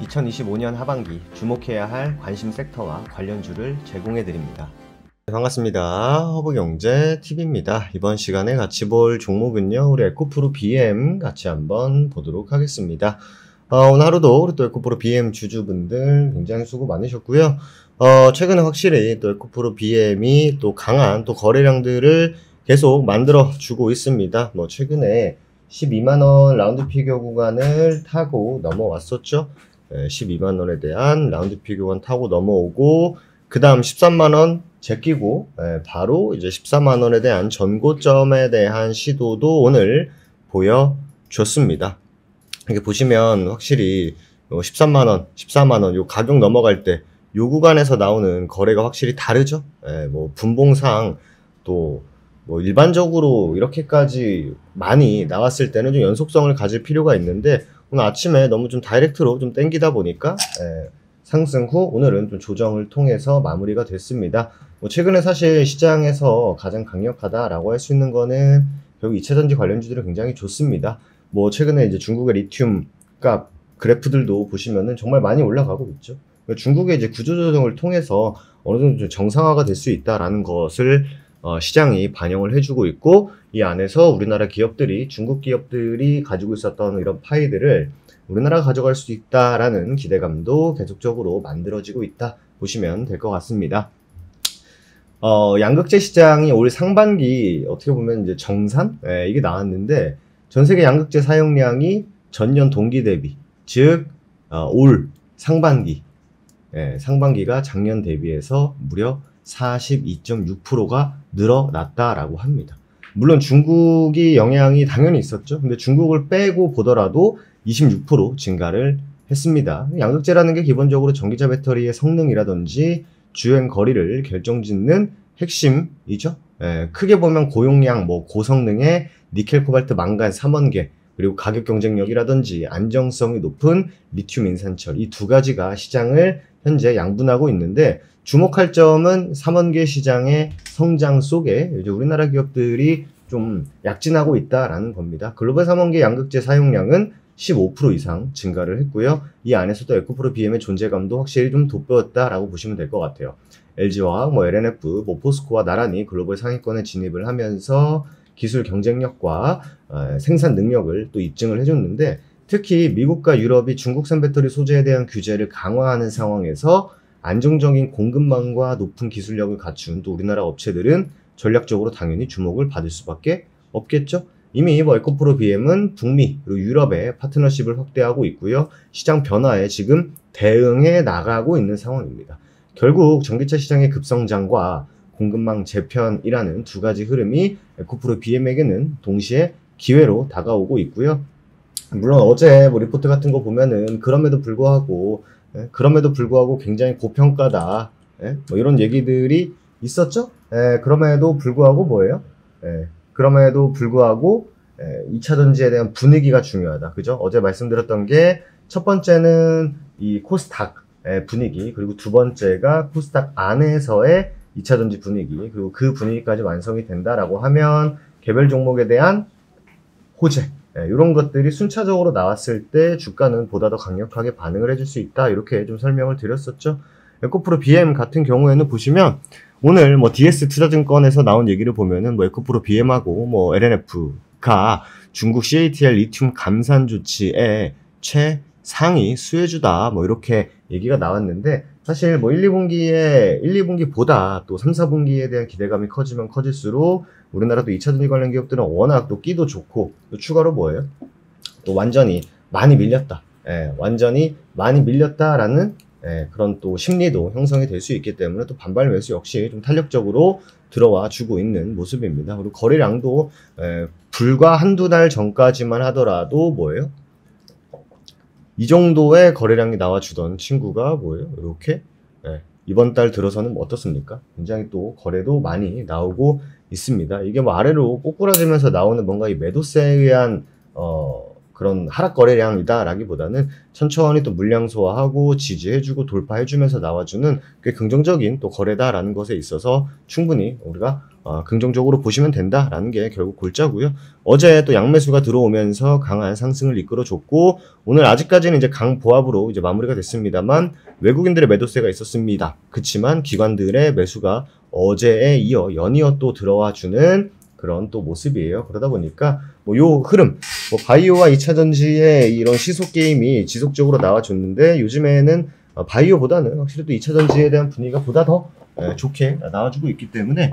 2025년 하반기 주목해야 할 관심 섹터와 관련주를 제공해 드립니다. 반갑습니다. 허브경제TV입니다. 이번 시간에 같이 볼 종목은요, 우리 에코프로 BM 같이 한번 보도록 하겠습니다. 오늘 하루도 우리 또 에코프로 BM 주주분들 굉장히 수고 많으셨고요. 최근에 확실히 또 에코프로 BM이 또 강한 또 거래량들을 계속 만들어 주고 있습니다. 최근에 12만원 라운드 피겨 구간을 타고 넘어왔었죠. 12만원에 대한 라운드 피겨 구간 타고 넘어오고, 그 다음 13만원 제끼고, 바로 이제 14만원에 대한 전고점에 대한 시도도 오늘 보여줬습니다. 이렇게 보시면 확실히 13만원, 14만원 요 가격 넘어갈 때 요 구간에서 나오는 거래가 확실히 다르죠. 분봉상 또 일반적으로 이렇게까지 많이 나왔을 때는 좀 연속성을 가질 필요가 있는데, 오늘 아침에 너무 좀 다이렉트로 좀 땡기다 보니까 상승 후 오늘은 좀 조정을 통해서 마무리가 됐습니다. 최근에 사실 시장에서 가장 강력하다라고 할 수 있는 거는 결국 2차전지 관련주들이 굉장히 좋습니다. 최근에 이제 중국의 리튬 값 그래프들도 보시면은 정말 많이 올라가고 있죠. 중국의 이제 구조조정을 통해서 어느 정도 좀 정상화가 될 수 있다라는 것을 시장이 반영을 해주고 있고, 이 안에서 우리나라 기업들이, 중국 기업들이 가지고 있었던 이런 파이들을 우리나라가 가져갈 수 있다라는 기대감도 계속적으로 만들어지고 있다 보시면 될 것 같습니다. 양극재 시장이 올 상반기 어떻게 보면 이제 정산? 이게 나왔는데, 전 세계 양극재 사용량이 전년 동기 대비, 즉, 올 상반기, 상반기가 작년 대비해서 무려 42.6%가 늘어났다라고 합니다. 물론 중국이 영향이 당연히 있었죠. 근데 중국을 빼고 보더라도 26% 증가를 했습니다. 양극재라는 게 기본적으로 전기차 배터리의 성능이라든지 주행 거리를 결정짓는 핵심이죠. 크게 보면 고용량, 고성능의 니켈, 코발트, 망간, 삼원계, 그리고 가격 경쟁력이라든지 안정성이 높은 리튬 인산철, 이 두 가지가 시장을 현재 양분하고 있는데, 주목할 점은 삼원계 시장의 성장 속에 이제 우리나라 기업들이 좀 약진하고 있다라는 겁니다. 글로벌 삼원계 양극재 사용량은 15% 이상 증가를 했고요. 이 안에서도 에코프로 BM의 존재감도 확실히 좀 돋보였다라고 보시면 될 것 같아요. LG화학, LNF, 포스코와 나란히 글로벌 상위권에 진입을 하면서 기술 경쟁력과 생산 능력을 또 입증을 해줬는데, 특히 미국과 유럽이 중국산 배터리 소재에 대한 규제를 강화하는 상황에서 안정적인 공급망과 높은 기술력을 갖춘 또 우리나라 업체들은 전략적으로 당연히 주목을 받을 수밖에 없겠죠. 이미 에코프로 BM은 북미 그리고 유럽의 파트너십을 확대하고 있고요. 시장 변화에 지금 대응해 나가고 있는 상황입니다. 결국 전기차 시장의 급성장과 공급망 재편이라는 두 가지 흐름이 에코프로 BM에게는 동시에 기회로 다가오고 있고요. 물론 어제 리포트 같은 거 보면은 그럼에도 불구하고 굉장히 고평가다, 이런 얘기들이 있었죠. 그럼에도 불구하고 뭐예요? 그럼에도 불구하고 2차전지에 대한 분위기가 중요하다. 그죠? 어제 말씀드렸던 게 첫 번째는 이 코스닥 분위기, 그리고 두 번째가 코스닥 안에서의 2차전지 분위기, 그리고 그 분위기까지 완성이 된다라고 하면 개별 종목에 대한 호재, 이런 것들이 순차적으로 나왔을 때 주가는 보다 더 강력하게 반응을 해줄 수 있다, 이렇게 좀 설명을 드렸었죠. 에코프로 BM 같은 경우에는 보시면 오늘 DS투자증권에서 나온 얘기를 보면은 에코프로 BM하고 LNF가 중국 CATL 리튬 감산 조치의 최상위 수혜주다, 이렇게 얘기가 나왔는데, 사실 1, 2분기보다 또 3, 4분기에 대한 기대감이 커지면 커질수록 우리나라도 2차전지 관련 기업들은 워낙 또 끼도 좋고, 또 추가로 뭐예요? 또 완전히 많이 밀렸다. 완전히 많이 밀렸다라는 그런 또 심리도 형성이 될 수 있기 때문에 또 반발 매수 역시 좀 탄력적으로 들어와 주고 있는 모습입니다. 그리고 거래량도 불과 한두 달 전까지만 하더라도 뭐예요? 이 정도의 거래량이 나와주던 친구가 이렇게 이번 달 들어서는 어떻습니까? 굉장히 또 거래도 많이 나오고 있습니다. 이게 아래로 꼬꾸라지면서 나오는 뭔가 이 매도세에 의한 그런 하락 거래량이다라기보다는 천천히 또 물량 소화하고 지지해주고 돌파해주면서 나와주는 꽤 긍정적인 또 거래다라는 것에 있어서 충분히 우리가 긍정적으로 보시면 된다라는 게 결국 골자고요. 어제 또 양매수가 들어오면서 강한 상승을 이끌어줬고 오늘 아직까지는 이제 강보합으로 이제 마무리가 됐습니다만 외국인들의 매도세가 있었습니다. 그치만 기관들의 매수가 어제에 이어 연이어 또 들어와 주는 그런 또 모습이에요. 그러다 보니까 뭐 요 흐름, 뭐 바이오와 2차전지의 이런 시속 게임이 지속적으로 나와줬는데 요즘에는 바이오보다는 확실히 또 2차전지에 대한 분위기가 보다 더 좋게 나와주고 있기 때문에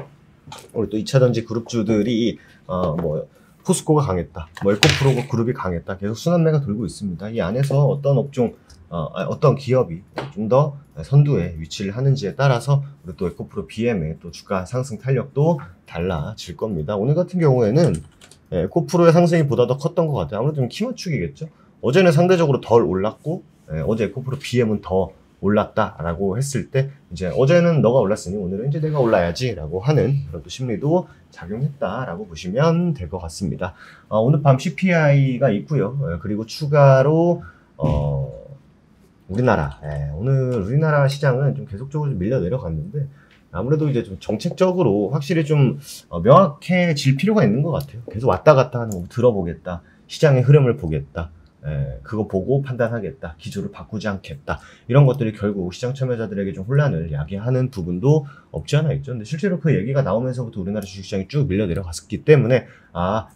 우리 또 2차전지 그룹주들이 뭐 포스코가 강했다, 뭐 에코프로 그룹이 강했다, 계속 순환매가 돌고 있습니다. 이 안에서 어떤 업종, 어떤 기업이 좀 더 선두에 위치를 하는지에 따라서 우리 또 에코프로 BM의 또 주가 상승 탄력도 달라질 겁니다. 오늘 같은 경우에는 에코프로의 상승이 보다 더 컸던 것 같아요. 아무래도 좀 키 맞추기겠죠. 어제는 상대적으로 덜 올랐고 어제 에코프로 BM은 더 올랐다라고 했을 때 이제 어제는 너가 올랐으니 오늘은 이제 내가 올라야지 라고 하는 그런 또 심리도 작용했다라고 보시면 될 것 같습니다. 오늘 밤 CPI가 있고요. 그리고 추가로 우리나라 오늘 우리나라 시장은 좀 계속적으로 좀 밀려 내려갔는데 아무래도 이제 좀 정책적으로 확실히 좀 명확해질 필요가 있는 것 같아요. 계속 왔다 갔다 하는 거 들어보겠다, 시장의 흐름을 보겠다, 그거 보고 판단하겠다, 기조를 바꾸지 않겠다, 이런 것들이 결국 시장 참여자들에게 좀 혼란을 야기하는 부분도 없지 않아 있죠. 근데 실제로 그 얘기가 나오면서부터 우리나라 주식시장이 쭉 밀려 내려갔기 때문에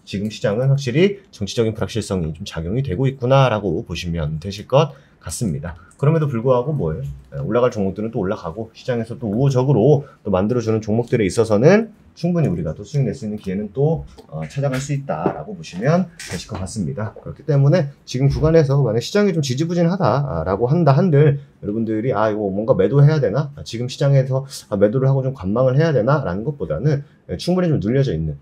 지금 시장은 확실히 정치적인 불확실성이 좀 작용이 되고 있구나라고 보시면 되실 것 같습니다. 그럼에도 불구하고 뭐예요? 올라갈 종목들은 또 올라가고 시장에서 또 우호적으로 또 만들어주는 종목들에 있어서는 충분히 우리가 또 수익 낼 수 있는 기회는 또 찾아갈 수 있다라고 보시면 되실 것 같습니다. 그렇기 때문에 지금 구간에서 만약 시장이 좀 지지부진하다라고 한들 여러분들이 이거 뭔가 매도해야 되나? 지금 시장에서 매도를 하고 좀 관망을 해야 되나? 라는 것보다는 충분히 좀 눌려져 있는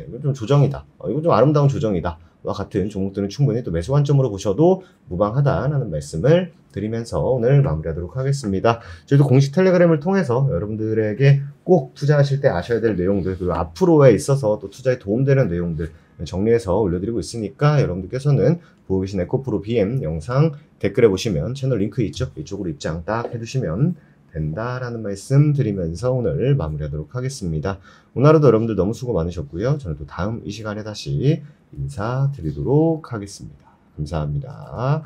이건 좀 조정이다. 이건 좀 아름다운 조정이다. 와 같은 종목들은 충분히 또 매수 관점으로 보셔도 무방하다라는 말씀을 드리면서 오늘 마무리하도록 하겠습니다. 저희도 공식 텔레그램을 통해서 여러분들에게 꼭 투자하실 때 아셔야 될 내용들, 그리고 앞으로에 있어서 또 투자에 도움되는 내용들 정리해서 올려드리고 있으니까 여러분들께서는 보고 계신 에코프로 BM 영상 댓글에 보시면 채널 링크 있죠? 이쪽으로 입장 딱 해두시면 된다라는 말씀 드리면서 오늘 마무리하도록 하겠습니다. 오늘 하루도 여러분들 너무 수고 많으셨고요. 저는 또 다음 이 시간에 다시 인사드리도록 하겠습니다. 감사합니다.